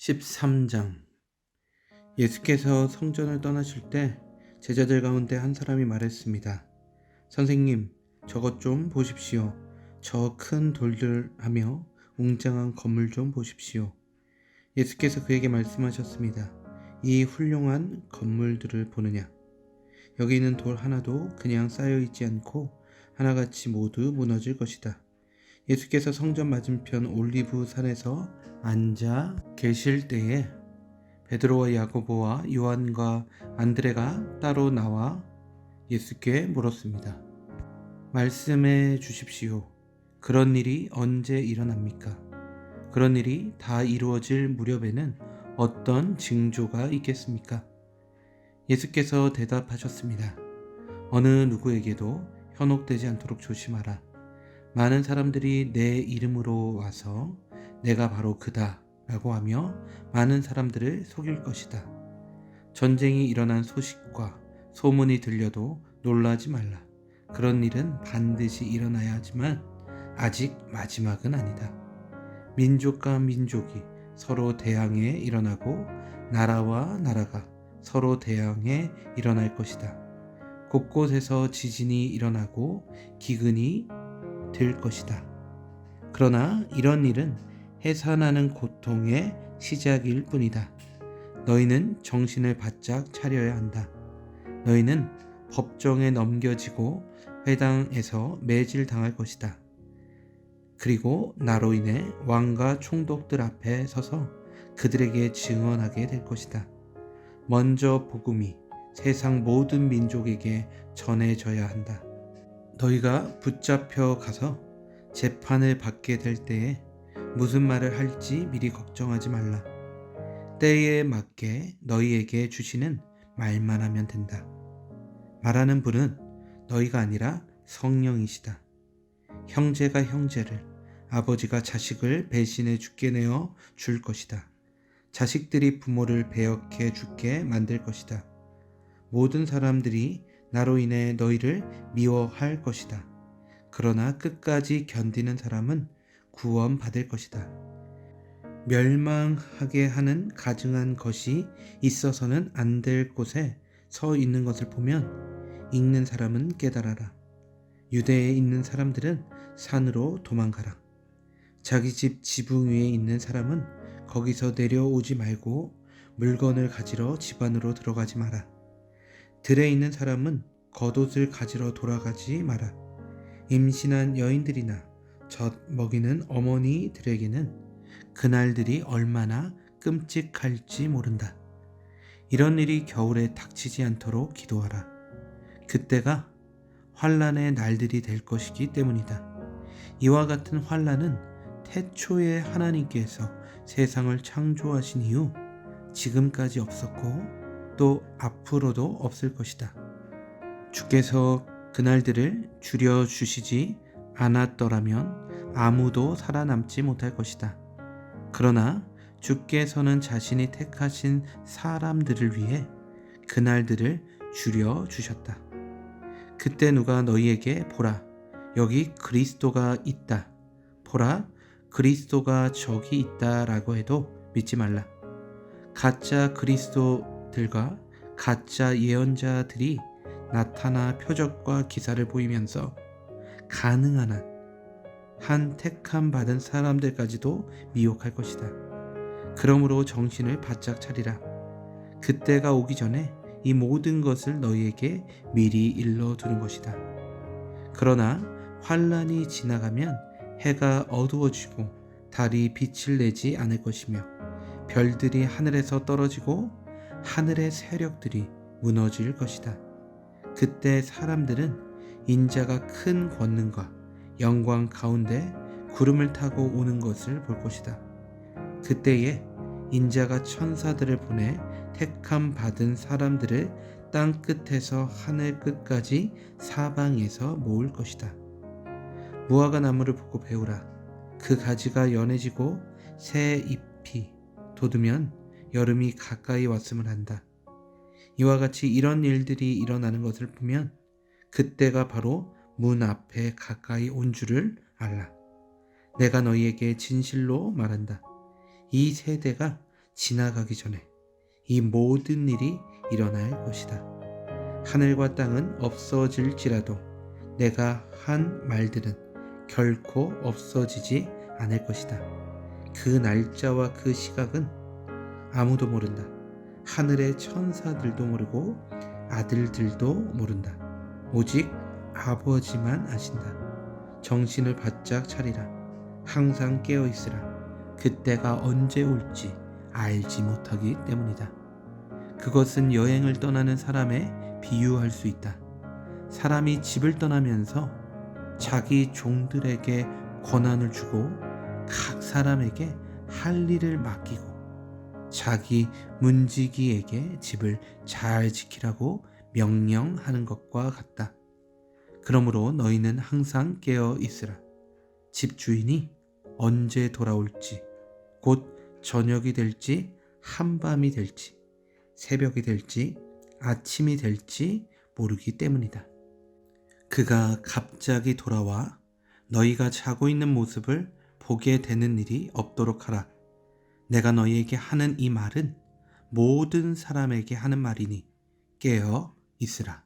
13장. 예수께서 성전을 떠나실 때 제자들 가운데 한 사람이 말했습니다. 선생님, 저것 좀 보십시오. 저 큰 돌들 하며 웅장한 건물 좀 보십시오. 예수께서 그에게 말씀하셨습니다. 이 훌륭한 건물들을 보느냐? 여기 있는 돌 하나도 그냥 쌓여 있지 않고 하나같이 모두 무너질 것이다. 예수께서 성전 맞은편 올리브 산에서 앉아 계실 때에 베드로와 야고보와 요한과 안드레가 따로 나와 예수께 물었습니다. 말씀해 주십시오. 그런 일이 언제 일어납니까? 그런 일이 다 이루어질 무렵에는 어떤 징조가 있겠습니까? 예수께서 대답하셨습니다. 어느 누구에게도 현혹되지 않도록 조심하라. 많은 사람들이 내 이름으로 와서 내가 바로 그다 라고 하며 많은 사람들을 속일 것이다. 전쟁이 일어난 소식과 소문이 들려도 놀라지 말라. 그런 일은 반드시 일어나야 하지만 아직 마지막은 아니다. 민족과 민족이 서로 대항해 일어나고 나라와 나라가 서로 대항해 일어날 것이다. 곳곳에서 지진이 일어나고 기근이 될 것이다. 그러나 이런 일은 해산하는 고통의 시작일 뿐이다. 너희는 정신을 바짝 차려야 한다. 너희는 법정에 넘겨지고 회당에서 매질당할 것이다. 그리고 나로 인해 왕과 총독들 앞에 서서 그들에게 증언하게 될 것이다. 먼저 복음이 세상 모든 민족에게 전해져야 한다. 너희가 붙잡혀 가서 재판을 받게 될 때에 무슨 말을 할지 미리 걱정하지 말라. 때에 맞게 너희에게 주시는 말만 하면 된다. 말하는 분은 너희가 아니라 성령이시다. 형제가 형제를, 아버지가 자식을 배신해 죽게 내어 줄 것이다. 자식들이 부모를 배역해 죽게 만들 것이다. 모든 사람들이 나로 인해 너희를 미워할 것이다. 그러나 끝까지 견디는 사람은 구원받을 것이다. 멸망하게 하는 가증한 것이 있어서는 안 될 곳에 서 있는 것을 보면 읽는 사람은 깨달아라. 유대에 있는 사람들은 산으로 도망가라. 자기 집 지붕 위에 있는 사람은 거기서 내려오지 말고 물건을 가지러 집 안으로 들어가지 마라. 들에 있는 사람은 겉옷을 가지러 돌아가지 마라. 임신한 여인들이나 젖 먹이는 어머니들에게는 그날들이 얼마나 끔찍할지 모른다. 이런 일이 겨울에 닥치지 않도록 기도하라. 그때가 환난의 날들이 될 것이기 때문이다. 이와 같은 환난은 태초에 하나님께서 세상을 창조하신 이후 지금까지 없었고 또 앞으로도 없을 것이다. 주께서 그날들을 줄여주시지 않았더라면 아무도 살아남지 못할 것이다. 그러나 주께서는 자신이 택하신 사람들을 위해 그날들을 줄여주셨다. 그때 누가 너희에게 보라, 여기 그리스도가 있다, 보라, 그리스도가 저기 있다 라고 해도 믿지 말라. 가짜 그리스도들과 가짜 예언자들이 나타나 표적과 기사를 보이면서 가능한 한 택함 받은 사람들까지도 미혹할 것이다. 그러므로 정신을 바짝 차리라. 그때가 오기 전에 이 모든 것을 너희에게 미리 일러두는 것이다. 그러나 환난이 지나가면 해가 어두워지고 달이 빛을 내지 않을 것이며 별들이 하늘에서 떨어지고 하늘의 세력들이 무너질 것이다. 그때 사람들은 인자가 큰 권능과 영광 가운데 구름을 타고 오는 것을 볼 것이다. 그때에 인자가 천사들을 보내 택함 받은 사람들을 땅 끝에서 하늘 끝까지 사방에서 모을 것이다. 무화과 나무를 보고 배우라. 그 가지가 연해지고 새 잎이 돋으면 여름이 가까이 왔음을 한다. 이와 같이 이런 일들이 일어나는 것을 보면 그때가 바로 문 앞에 가까이 온 줄을 알라. 내가 너희에게 진실로 말한다. 이 세대가 지나가기 전에 이 모든 일이 일어날 것이다. 하늘과 땅은 없어질지라도 내가 한 말들은 결코 없어지지 않을 것이다. 그 날짜와 그 시각은 아무도 모른다. 하늘의 천사들도 모르고 아들들도 모른다. 오직 아버지만 아신다. 정신을 바짝 차리라. 항상 깨어 있으라. 그때가 언제 올지 알지 못하기 때문이다. 그것은 여행을 떠나는 사람에 비유할 수 있다. 사람이 집을 떠나면서 자기 종들에게 권한을 주고 각 사람에게 할 일을 맡기고 자기 문지기에게 집을 잘 지키라고 명령하는 것과 같다. 그러므로 너희는 항상 깨어 있으라. 집주인이 언제 돌아올지, 곧 저녁이 될지 한밤이 될지 새벽이 될지 아침이 될지 모르기 때문이다. 그가 갑자기 돌아와 너희가 자고 있는 모습을 보게 되는 일이 없도록 하라. 내가 너희에게 하는 이 말은 모든 사람에게 하는 말이니 깨어 있으라.